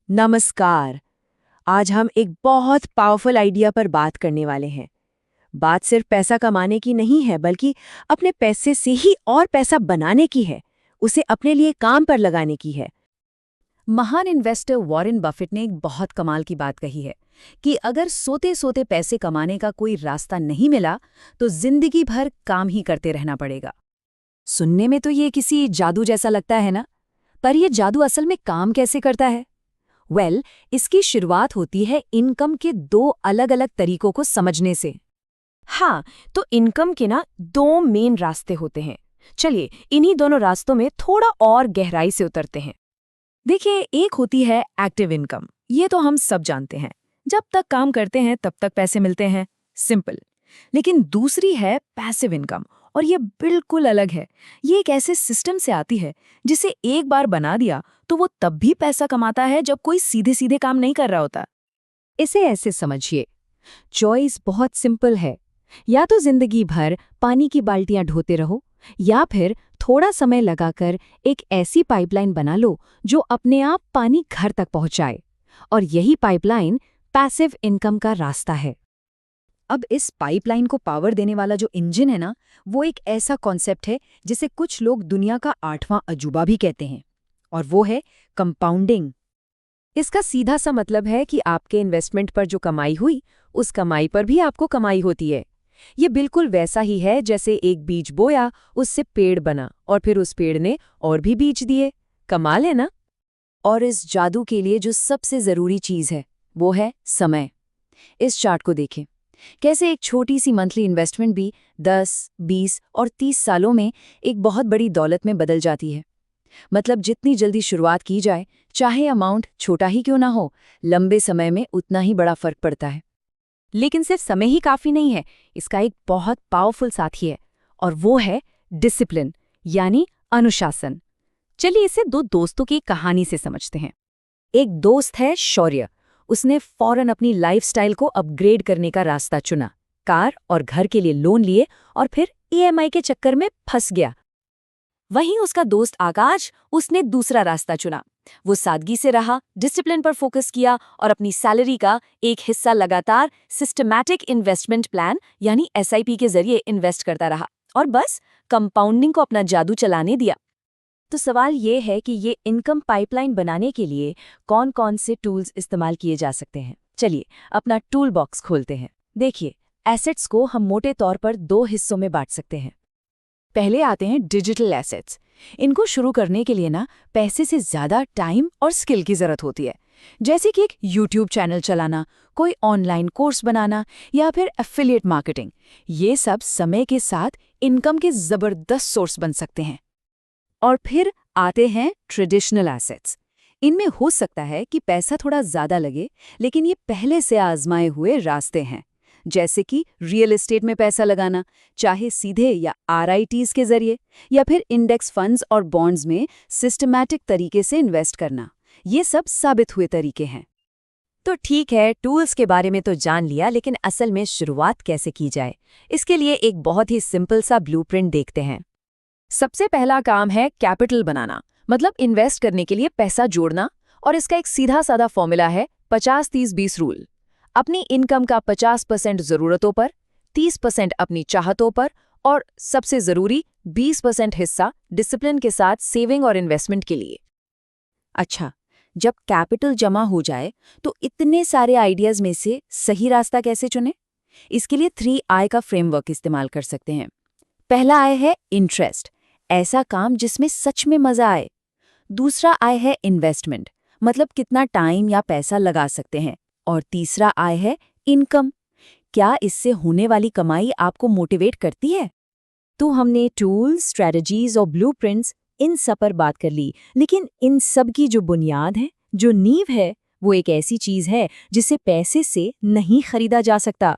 नमस्कार। आज हम एक बहुत पावरफुल आइडिया पर बात करने वाले हैं। बात सिर्फ पैसा कमाने की नहीं है, बल्कि अपने पैसे से ही और पैसा बनाने की है, उसे अपने लिए काम पर लगाने की है। महान इन्वेस्टर वॉरेन बफेट ने एक बहुत कमाल की बात कही है कि अगर सोते सोते पैसे कमाने का कोई रास्ता नहीं मिला तो जिंदगी भर काम ही करते रहना पड़ेगा। सुनने में तो ये किसी जादू जैसा लगता है ना, पर यह जादू असल में काम कैसे करता है? इसकी शुरुआत होती है इनकम के दो अलग अलग तरीकों को समझने से। हाँ, तो इनकम के ना दो मेन रास्ते होते हैं। चलिए इन्हीं दोनों रास्तों में थोड़ा और गहराई से उतरते हैं। देखिए, एक होती है एक्टिव इनकम। ये तो हम सब जानते हैं, जब तक काम करते हैं तब तक पैसे मिलते हैं, सिंपल। लेकिन दूसरी है पैसिव इनकम, और ये बिल्कुल अलग है। ये एक ऐसे सिस्टम से आती है जिसे एक बार बना दिया तो वो तब भी पैसा कमाता है जब कोई सीधे सीधे काम नहीं कर रहा होता। इसे ऐसे समझिए, चॉइस बहुत सिंपल है। या तो जिंदगी भर पानी की बाल्टियां ढोते रहो, या फिर थोड़ा समय लगाकर एक ऐसी पाइपलाइन बना लो जो अपने आप पानी घर तक पहुंचाए। और यही पाइपलाइन पैसिव इनकम का रास्ता है। अब इस पाइपलाइन को पावर देने वाला जो इंजन है ना, वो एक ऐसा कॉन्सेप्ट है जिसे कुछ लोग दुनिया का 8वां अजूबा भी कहते हैं, और वो है कंपाउंडिंग। इसका सीधा सा मतलब है कि आपके इन्वेस्टमेंट पर जो कमाई हुई, उस कमाई पर भी आपको कमाई होती है। ये बिल्कुल वैसा ही है जैसे एक बीज बोया, उससे पेड़ बना, और फिर उस पेड़ ने और भी बीज दिए। कमाल है ना? और इस जादू के लिए जो सबसे जरूरी चीज है, वो है समय। इस चार्ट को देखें, कैसे एक छोटी सी मंथली इन्वेस्टमेंट भी 10, 20 और 30 सालों में एक बहुत बड़ी दौलत में बदल जाती है। मतलब जितनी जल्दी शुरुआत की जाए, चाहे अमाउंट छोटा ही क्यों ना हो, लंबे समय में उतना ही बड़ा फर्क पड़ता है। लेकिन सिर्फ समय ही काफी नहीं है, इसका एक बहुत पावरफुल साथी है, और वो है डिसिप्लिन, यानी अनुशासन। चलिए इसे दो दोस्तों की कहानी से समझते हैं। एक दोस्त है शौर्य। उसने फौरन अपनी लाइफस्टाइल को अपग्रेड करने का रास्ता चुना, कार और घर के लिए लोन लिए, और फिर ईएमआई के चक्कर में फंस गया। वहीं उसका दोस्त आकाश, उसने दूसरा रास्ता चुना। वो सादगी से रहा, डिसिप्लिन पर फोकस किया, और अपनी सैलरी का एक हिस्सा लगातार सिस्टमैटिक इन्वेस्टमेंट प्लान यानी एसआईपी के जरिए इन्वेस्ट करता रहा, और बस कंपाउंडिंग को अपना जादू चलाने दिया। तो सवाल ये है कि ये इनकम पाइपलाइन बनाने के लिए कौन कौन से टूल्स इस्तेमाल किए जा सकते हैं। चलिए अपना टूल बॉक्स खोलते हैं। देखिए, एसेट्स को हम मोटे तौर पर दो हिस्सों में बांट सकते हैं। पहले आते हैं डिजिटल एसेट्स। इनको शुरू करने के लिए ना पैसे से ज़्यादा टाइम और स्किल की ज़रूरत होती है, जैसे कि एक यूट्यूब चैनल चलाना, कोई ऑनलाइन कोर्स बनाना, या फिर एफिलिएट मार्केटिंग। ये सब समय के साथ इनकम के ज़बरदस्त सोर्स बन सकते हैं। और फिर आते हैं ट्रेडिशनल एसेट्स। इनमें हो सकता है कि पैसा थोड़ा ज़्यादा लगे, लेकिन ये पहले से आजमाए हुए रास्ते हैं, जैसे कि रियल एस्टेट में पैसा लगाना, चाहे सीधे या आरआईटीज के जरिए, या फिर इंडेक्स फंड्स और बॉन्ड्स में सिस्टमैटिक तरीके से इन्वेस्ट करना। ये सब साबित हुए तरीके हैं। तो ठीक है, टूल्स के बारे में तो जान लिया, लेकिन असल में शुरुआत कैसे की जाए, इसके लिए एक बहुत ही सिंपल सा ब्लूप्रिंट देखते हैं। सबसे पहला काम है कैपिटल बनाना, मतलब इन्वेस्ट करने के लिए पैसा जोड़ना। और इसका एक सीधा साधा फॉर्मूला है 50-30-20 रूल। अपनी इनकम का 50% ज़रूरतों पर, 30% अपनी चाहतों पर, और सबसे ज़रूरी 20% हिस्सा डिसिप्लिन के साथ सेविंग और इन्वेस्टमेंट के लिए। अच्छा, जब कैपिटल जमा हो जाए तो इतने सारे आइडियाज में से सही रास्ता कैसे चुनें? इसके लिए 3I का फ्रेमवर्क इस्तेमाल कर सकते हैं। पहला I है इंटरेस्ट, ऐसा काम जिसमें सच में मजा आए। दूसरा I है इन्वेस्टमेंट, मतलब कितना टाइम या पैसा लगा सकते हैं। और तीसरा I है इनकम, क्या इससे होने वाली कमाई आपको मोटिवेट करती है? तो हमने टूल्स, स्ट्रेटजीज और ब्लूप्रिंट्स इन सब पर बात कर ली, लेकिन इन सब की जो बुनियाद है, जो नींव है, वो एक ऐसी चीज है जिसे पैसे से नहीं खरीदा जा सकता।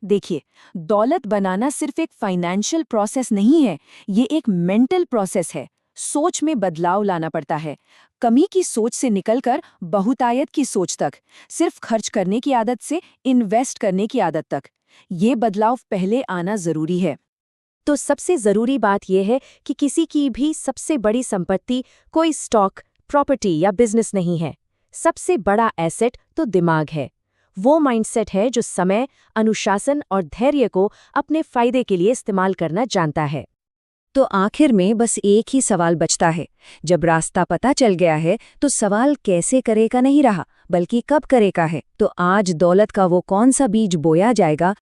देखिए, दौलत बनाना सिर्फ एक फाइनेंशियल प्रोसेस नहीं है, ये एक मेंटल प्रोसेस है। सोच में बदलाव लाना पड़ता है, कमी की सोच से निकलकर बहुतायत की सोच तक, सिर्फ खर्च करने की आदत से इन्वेस्ट करने की आदत तक। ये बदलाव पहले आना जरूरी है। तो सबसे जरूरी बात यह है कि किसी की भी सबसे बड़ी संपत्ति कोई स्टॉक, प्रॉपर्टी या बिजनेस नहीं है। सबसे बड़ा एसेट तो दिमाग है। वो माइंडसेट है जो समय, अनुशासन और धैर्य को अपने फायदे के लिए इस्तेमाल करना जानता है। तो आखिर में बस एक ही सवाल बचता है। जब रास्ता पता चल गया है तो सवाल कैसे करेगा नहीं रहा, बल्कि कब करेगा है। तो आज दौलत का वो कौन सा बीज बोया जाएगा